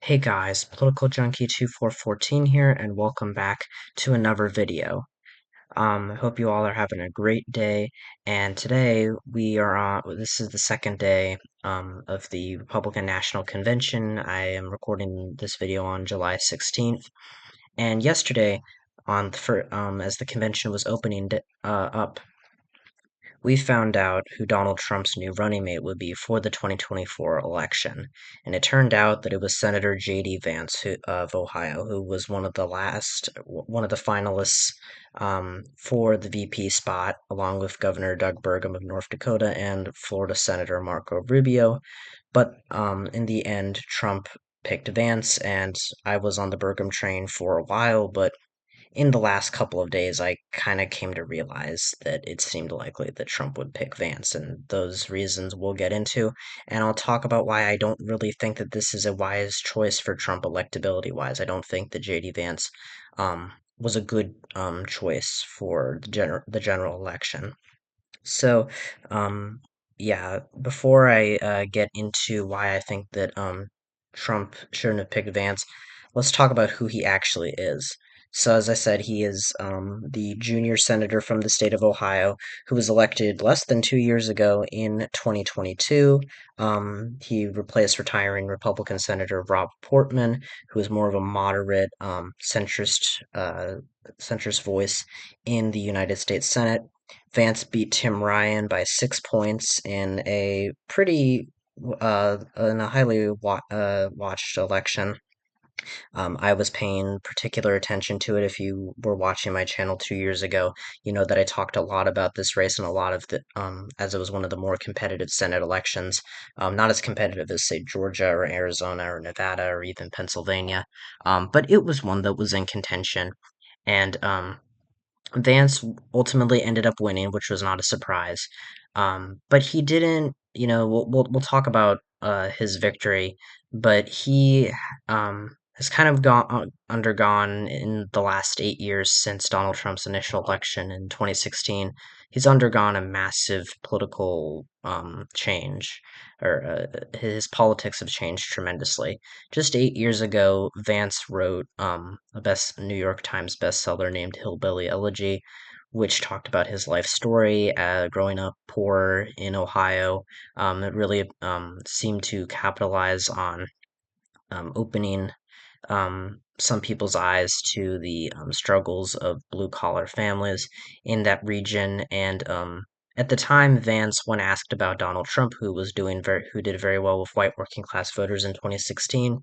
Hey guys, Political Junkie 2414 here, and welcome back to another video. I hope you all are having a great day, and today we are on, this is the second day of the Republican National Convention. I am recording this video on July 16th, and yesterday, as the convention was opening up, we found out who Donald Trump's new running mate would be for the 2024 election, and it turned out that it was Senator JD Vance of Ohio, who was one of the finalists for the VP spot, along with Governor Doug Burgum of North Dakota and Florida Senator Marco Rubio. But in the end, Trump picked Vance, and I was on the Burgum train for a while, but in the last couple of days, I kind of came to realize that it seemed likely that Trump would pick Vance, and those reasons we'll get into. And I'll talk about why I don't really think that this is a wise choice for Trump electability wise. I don't think that JD Vance was a good choice for the general election. So, um, yeah, before I get into why I think that Trump shouldn't have picked Vance, let's talk about who he actually is. So, as I said, he is the junior senator from the state of Ohio who was elected less than 2 years ago in 2022. He replaced retiring Republican Senator Rob Portman, who is more of a moderate centrist voice in the United States Senate. Vance beat Tim Ryan by 6 points in a highly watched election. I was paying particular attention to it. If you were watching my channel 2 years ago, you know that I talked a lot about this race and a lot of as it was one of the more competitive Senate elections. Not as competitive as, say, Georgia or Arizona or Nevada or even Pennsylvania. But it was one that was in contention. And Vance ultimately ended up winning, which was not a surprise. But he didn't, we'll talk about his victory, but he has kind of undergone in the last 8 years since Donald Trump's initial election in 2016. He's undergone a massive political change, or his politics have changed tremendously. Just 8 years ago, Vance wrote a New York Times bestseller named Hillbilly Elegy, which talked about his life story growing up poor in Ohio. It really seemed to capitalize on opening some people's eyes to the struggles of blue collar families in that region. And at the time, Vance, when asked about Donald Trump, who did very well with white working class voters in 2016,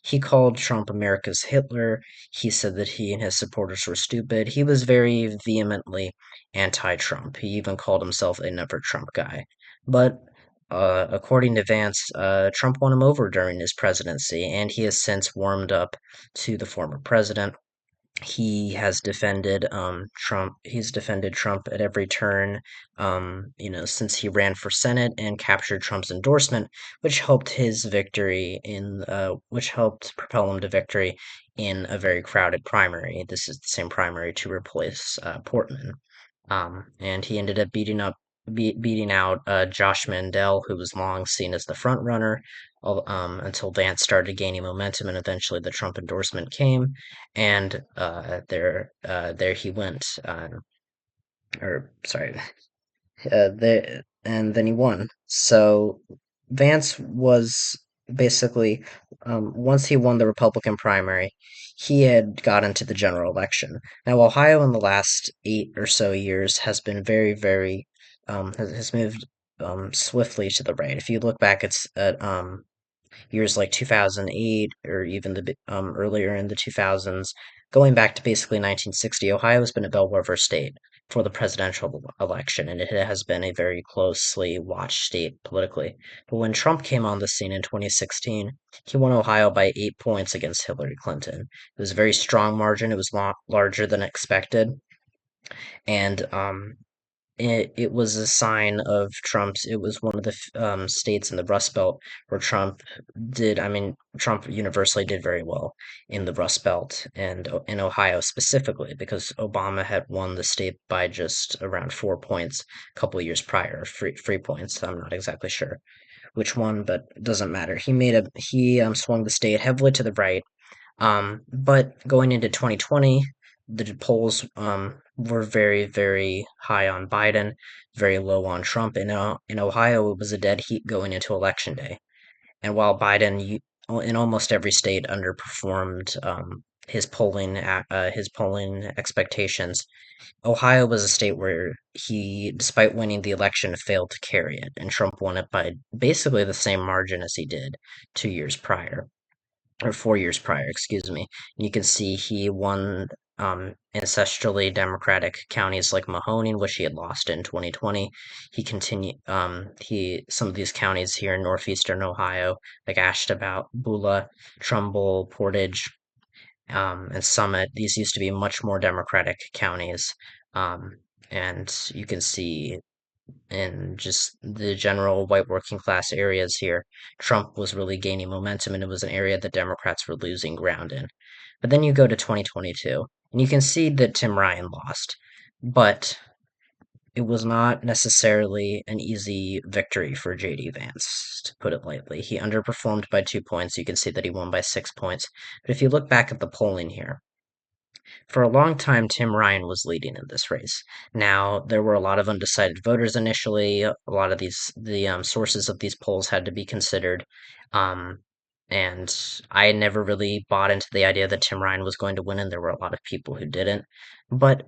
he called Trump America's Hitler. He said that he and his supporters were stupid. He was very vehemently anti-Trump. He even called himself a never Trump guy. But according to Vance, Trump won him over during his presidency, and he has since warmed up to the former president. He has defended Trump. He's defended Trump at every turn, since he ran for Senate and captured Trump's endorsement, which helped propel him to victory in a very crowded primary. This is the same primary to replace Portman. And he ended up beating out Josh Mandel, who was long seen as the front runner, until Vance started gaining momentum, and eventually the Trump endorsement came, and there he went. Or sorry, and then he won. So Vance was basically, once he won the Republican primary, he had got into the general election. Now, Ohio in the last 8 or so years has been has moved swiftly to the right. If you look back at years like 2008 or even earlier in the 2000s, going back to basically 1960, Ohio has been a bellwether state for the presidential election, and it has been a very closely watched state politically. But when Trump came on the scene in 2016, he won Ohio by 8 points against Hillary Clinton. It was a very strong margin. It was larger than expected, and it was a sign of Trump's. It was one of the states in the Rust Belt where Trump universally did very well in the Rust Belt and in Ohio specifically because Obama had won the state by just around 4 points a couple of years prior, 3 points. I'm not exactly sure. which one, but it doesn't matter. He swung the state heavily to the right. But going into 2020, the polls were very, very high on Biden, very low on Trump. In Ohio, it was a dead heat going into election day. And while in almost every state underperformed his polling expectations, Ohio was a state where he, despite winning the election, failed to carry it, and Trump won it by basically the same margin as he did 2 years prior, or 4 years prior, excuse me. And you can see he won ancestrally Democratic counties like Mahoning, which he had lost in 2020. Some of these counties here in northeastern Ohio, like Ashtabula, Beulah, Trumbull, Portage, and Summit. These used to be much more Democratic counties. Um, and you can see in just the general white working class areas here, Trump was really gaining momentum, and it was an area that Democrats were losing ground in. But then you go to 2022, and you can see that Tim Ryan lost, but it was not necessarily an easy victory for JD Vance, to put it lightly. He underperformed by 2 points. You can see that he won by 6 points. But if you look back at the polling here, for a long time, Tim Ryan was leading in this race. Now, there were a lot of undecided voters initially. A lot of the sources of these polls had to be considered. Um, and I never really bought into the idea that Tim Ryan was going to win, and there were a lot of people who didn't. But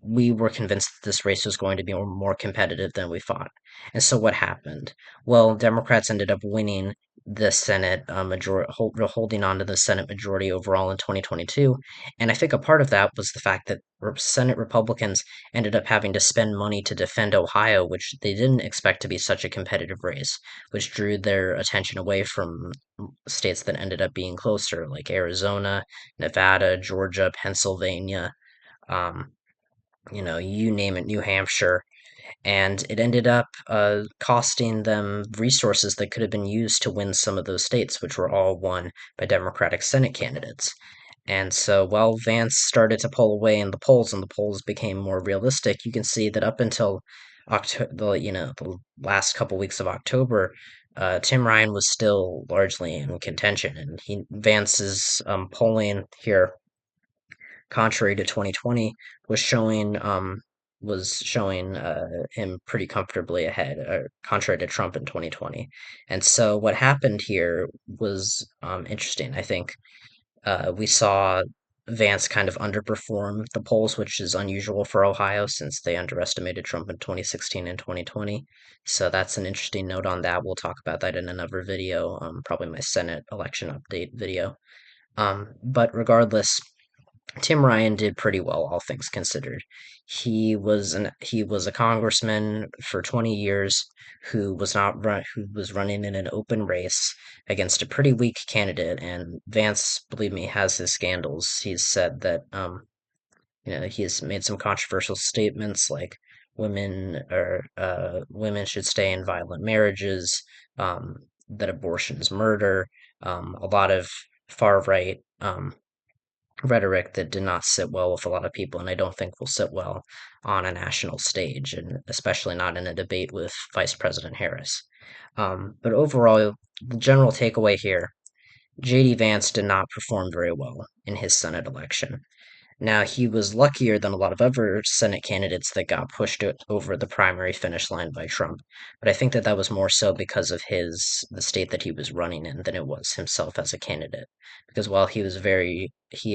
we were convinced that this race was going to be more competitive than we thought. And so what happened? Well, Democrats ended up winning the Senate holding on to the Senate majority overall in 2022. And I think a part of that was the fact that Senate Republicans ended up having to spend money to defend Ohio, which they didn't expect to be such a competitive race, which drew their attention away from states that ended up being closer, like Arizona, Nevada, Georgia, Pennsylvania, um, you name it, New Hampshire. And it ended up costing them resources that could have been used to win some of those states, which were all won by Democratic Senate candidates. And so while Vance started to pull away in the polls and the polls became more realistic, you can see that up until the last couple weeks of October, Tim Ryan was still largely in contention, and Vance's polling here, contrary to 2020, was showing him pretty comfortably ahead, contrary to Trump in 2020. And so what happened here was interesting. I think we saw Vance kind of underperform the polls, which is unusual for Ohio since they underestimated Trump in 2016 and 2020. So that's an interesting note on that. We'll talk about that in another video, probably my Senate election update video. But regardless, Tim Ryan did pretty well, all things considered. He was a congressman for 20 years who was running in an open race against a pretty weak candidate. And Vance, believe me, has his scandals. He's said that he has made some controversial statements like women should stay in violent marriages, that abortion is murder, a lot of far right rhetoric that did not sit well with a lot of people, and I don't think will sit well on a national stage, and especially not in a debate with Vice President Harris. But overall, the general takeaway here, JD Vance did not perform very well in his Senate election. Now, he was luckier than a lot of other Senate candidates that got pushed over the primary finish line by Trump, but I think that that was more so because of the state that he was running in than it was himself as a candidate. Because while he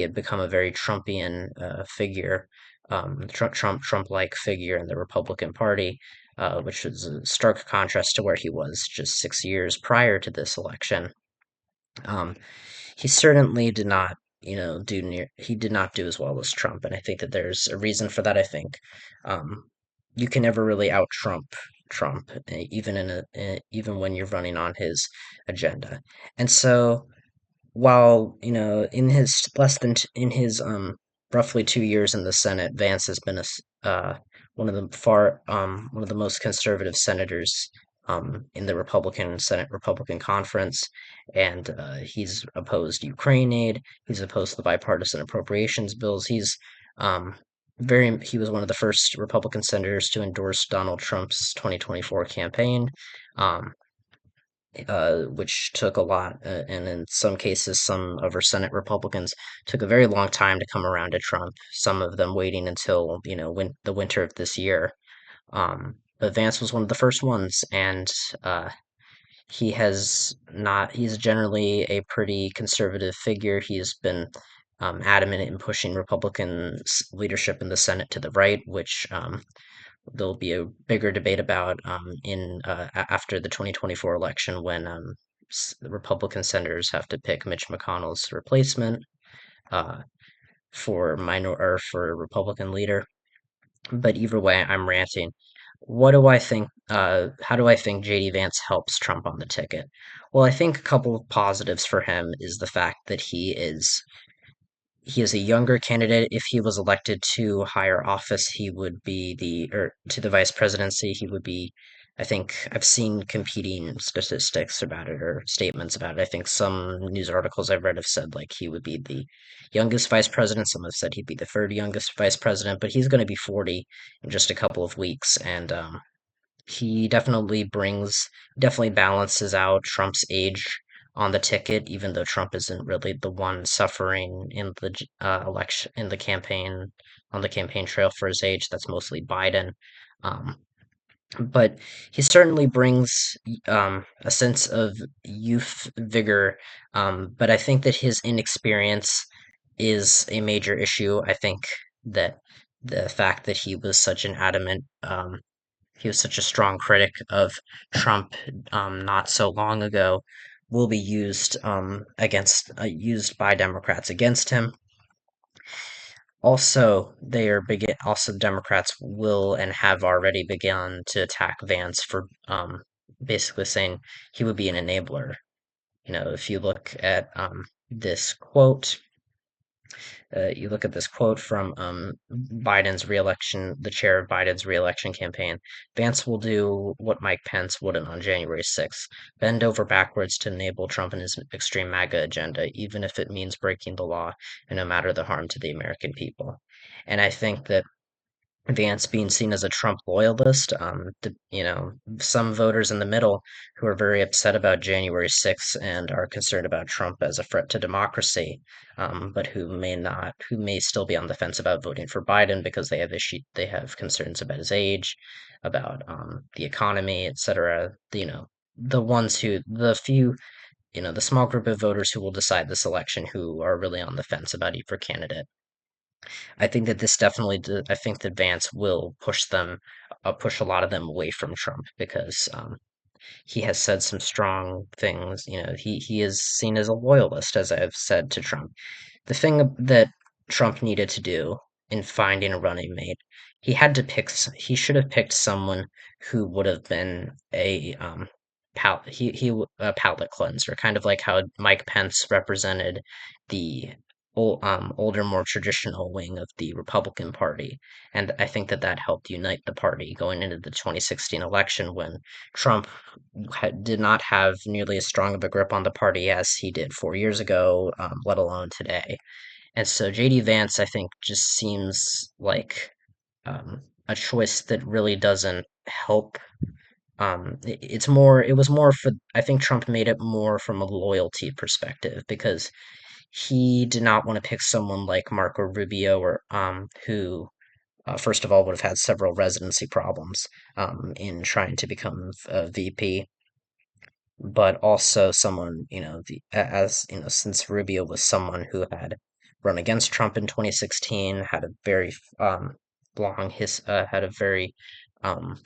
had become a very Trumpian figure, Trump-like figure in the Republican Party, which was a stark contrast to where he was just 6 years prior to this election. Um, he certainly did not, he did not do as well as Trump, and I think that there's a reason for that. I think you can never really out Trump, even when you're running on his agenda. And so while in his roughly 2 years in the Senate, Vance has been one of the most conservative senators in the Republican conference, and he's opposed Ukraine aid. He's opposed the bipartisan appropriations bills. Um, he was one of the first Republican senators to endorse Donald Trump's 2024 campaign. Um, which took a lot, and in some cases, some of our Senate Republicans took a very long time to come around to Trump. Some of them waiting until the winter of this year. But Vance was one of the first ones, and he has not. He's generally a pretty conservative figure. He's been adamant in pushing Republican leadership in the Senate to the right, which there'll be a bigger debate about in after the 2024 election when the Republican senators have to pick Mitch McConnell's replacement uh, for minor or for Republican leader. But either way, I'm ranting. What do I think? How do I think JD Vance helps Trump on the ticket? Well, I think a couple of positives for him is the fact that he is a younger candidate. If he was elected to higher office, he would be or to the vice presidency, he would be, I think I've seen competing statistics about it or statements about it. I think some news articles I've read have said like he would be the youngest vice president. Some have said he'd be the third youngest vice president, but he's going to be 40 in just a couple of weeks. And he definitely balances out Trump's age on the ticket, even though Trump isn't really the one suffering in the election in the campaign on the campaign trail for his age. That's mostly Biden. Um, but he certainly brings a sense of youth vigor. But I think that his inexperience is a major issue. I think that the fact that he was such a strong critic of Trump not so long ago will be used by Democrats against him. Also, Democrats will and have already begun to attack Vance for basically saying he would be an enabler. If you look at this quote you look at this quote from Biden's reelection, the chair of Biden's reelection campaign. Vance will do what Mike Pence wouldn't on January 6th, bend over backwards to enable Trump and his extreme MAGA agenda, even if it means breaking the law, and no matter the harm to the American people. And I think that Vance being seen as a Trump loyalist, some voters in the middle who are very upset about January 6th and are concerned about Trump as a threat to democracy, but who may still be on the fence about voting for Biden because they have concerns about his age, about the economy, etc. The small group of voters who will decide this election who are really on the fence about either candidate. I think that Vance will push a lot of them away from Trump because he has said some strong things. He is seen as a loyalist, as I've said to Trump. The thing that Trump needed to do in finding a running mate, he should have picked someone who would have been a palate cleanser, kind of like how Mike Pence represented the older, more traditional wing of the Republican Party. And I think that that helped unite the party going into the 2016 election when Trump did not have nearly as strong of a grip on the party as he did 4 years ago, let alone today. And so JD Vance, I think, just seems like a choice that really doesn't help. It was more for, I think Trump made it more from a loyalty perspective because he did not want to pick someone like Marco Rubio or who first of all would have had several residency problems in trying to become a VP, but also someone as since Rubio was someone who had run against Trump in 2016, had a very had a very um,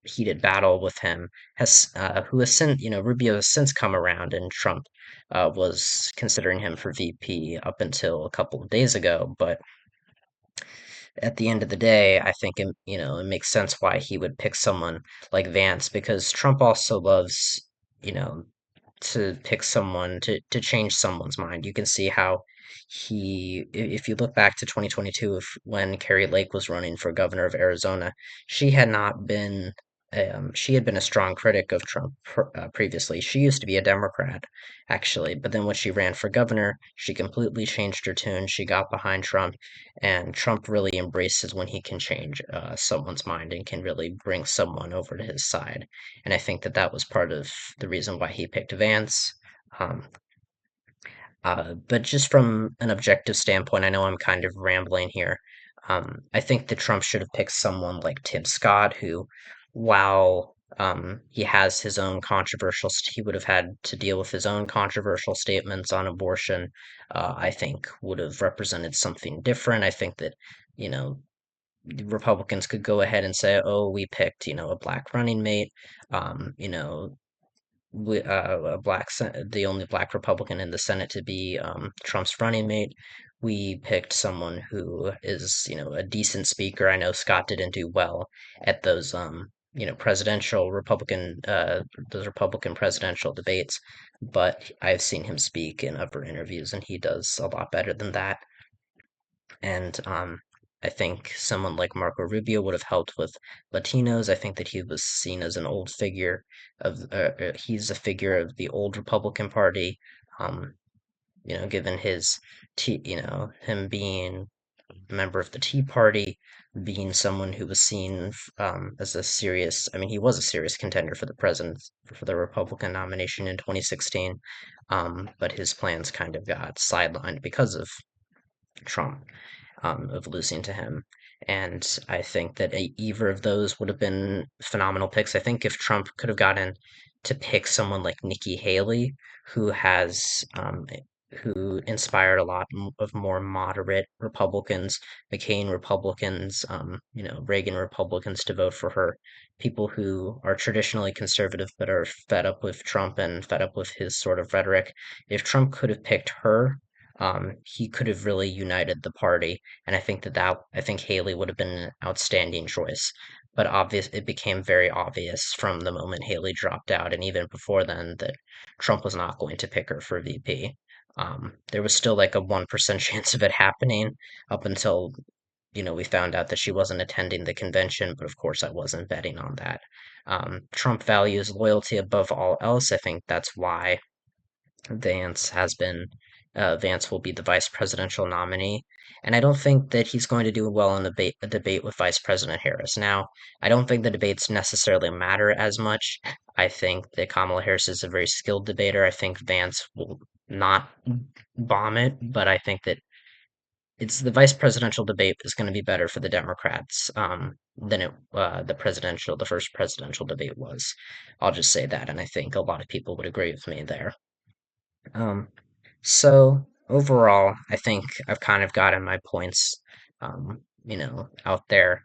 heated battle with him, has who has since Rubio has since come around, and Trump was considering him for VP up until a couple of days ago. But at the end of the day, I think it makes sense why he would pick someone like Vance because Trump also loves you know to pick someone to change someone's mind. You can see how if you look back to 2022, when Carrie Lake was running for governor of Arizona, she had not been she had been a strong critic of Trump previously. She used to be a Democrat, actually, but then when she ran for governor, she completely changed her tune. She got behind Trump, and Trump really embraces when he can change someone's mind and can really bring someone over to his side. And I think that that was part of the reason why he picked Vance. Um, but just from an objective standpoint, I know I'm kind of rambling here. I think that Trump should have picked someone like Tim Scott, who, while he has his own he would have had to deal with his own controversial statements on abortion. I think would have represented something different. I think that, you know, the Republicans could go ahead and say, "Oh, we picked, a black running mate." You know, the only black Republican in the Senate to be Trump's running mate. We picked someone who is, a decent speaker. I know Scott didn't do well at those Republican presidential debates, but I've seen him speak in other interviews, and he does a lot better than that. And I think someone like Marco Rubio would have helped with Latinos. I think that he was seen as an old figure he's a figure of the old Republican Party. Um, given him being a member of the Tea Party, being someone who was seen as I mean, he was a serious contender for the for the Republican nomination in 2016, but his plans kind of got sidelined because of Trump, of losing to him. And I think that either of those would have been phenomenal picks. I think if Trump could have gotten to pick someone like Nikki Haley, who has who inspired a lot of more moderate Republicans, McCain Republicans, Reagan Republicans to vote for her, people who are traditionally conservative but are fed up with Trump and fed up with his sort of rhetoric. If Trump could have picked her, he could have really united the party, and I think Haley would have been an outstanding choice. But it became very obvious from the moment Haley dropped out, and even before then, that Trump was not going to pick her for VP. There was still like a 1% chance of it happening up until, we found out that she wasn't attending the convention, but of course I wasn't betting on that. Trump values loyalty above all else. I think that's why Vance has been Vance will be the vice presidential nominee, and I don't think that he's going to do well in a debate with Vice President Harris. Now, I don't think the debates necessarily matter as much. I think that Kamala Harris is a very skilled debater. I think Vance will not bomb it, but I think that it's the vice presidential debate is going to be better for the Democrats than the first presidential debate was. I'll just say that, and I think a lot of people would agree with me there. Um, so overall, I think I've kind of gotten my points, out there.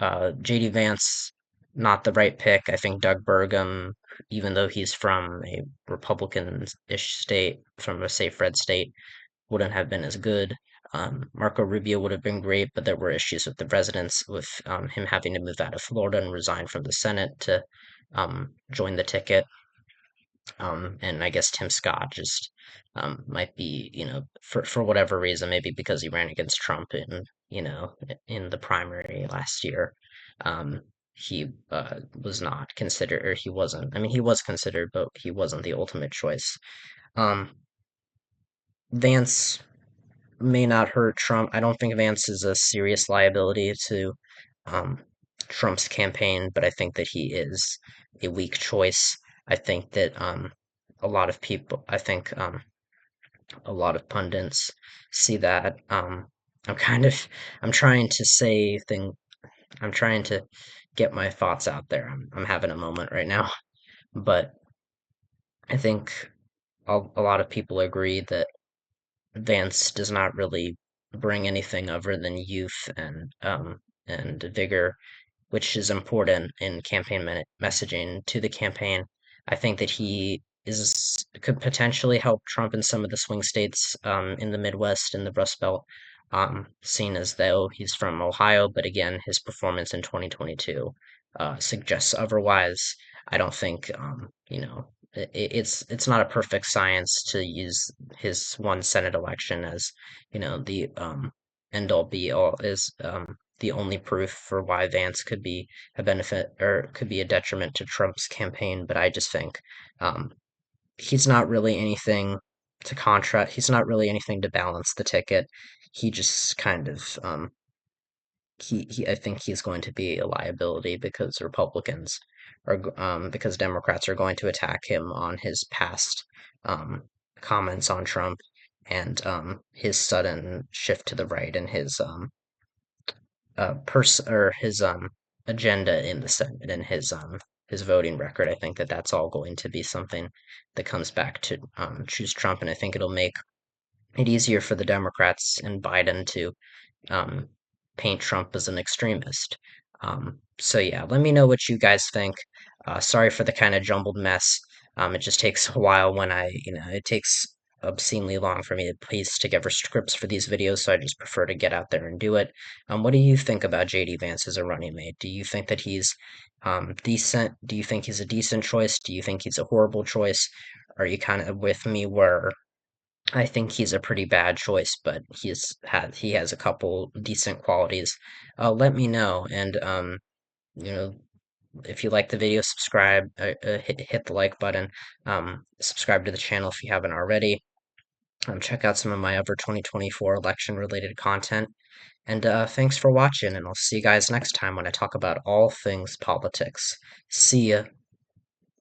JD Vance, not the right pick. I think Doug Burgum, even though he's from a Republican-ish state, from a safe red state, wouldn't have been as good. Marco Rubio would have been great, but there were issues with the residents, with him having to move out of Florida and resign from the Senate to join the ticket. And I guess Tim Scott just might be, for whatever reason, maybe because he ran against Trump in the primary last year, he was not considered, or he wasn't. I mean, he was considered, but he wasn't the ultimate choice. Um, Vance may not hurt Trump. I don't think Vance is a serious liability to um, Trump's campaign, but I think that he is a weak choice. I think that I think a lot of pundits see that. I'm kind of, I'm trying to say thing, I'm trying to get my thoughts out there. I'm having a moment right now, but I think a lot of people agree that Vance does not really bring anything other than youth and vigor, which is important in messaging to the campaign. I think that he is could potentially help Trump in some of the swing states in the Midwest and the Rust Belt, seen as though he's from Ohio, but again, his performance in 2022 suggests otherwise. I don't think it's not a perfect science to use his one Senate election as the end all be all is the only proof for why Vance could be a benefit or could be a detriment to Trump's campaign. But I just think um, he's not really anything to contrast. He's not really anything to balance the ticket. He just kind of I think he's going to be a liability because Republicans because Democrats are going to attack him on his past um, comments on Trump and his sudden shift to the right and his his agenda in the Senate and his voting record. I think that that's all going to be something that comes back to choose Trump, and I think it'll make it easier for the Democrats and Biden to um, paint Trump as an extremist. So yeah, let me know what you guys think. Sorry for the kind of jumbled mess. It just takes a while when it takes obscenely long for me to piece together scripts for these videos, so I just prefer to get out there and do it. What do you think about JD Vance as a running mate? Do you think that he's decent? Do you think he's a decent choice? Do you think he's a horrible choice? Are you kind of with me where I think he's a pretty bad choice, but he has a couple decent qualities. Let me know, and you know, if you like the video, subscribe, hit the like button, subscribe to the channel if you haven't already. Check out some of my other 2024 election related content, and thanks for watching, and I'll see you guys next time when I talk about all things politics. See ya.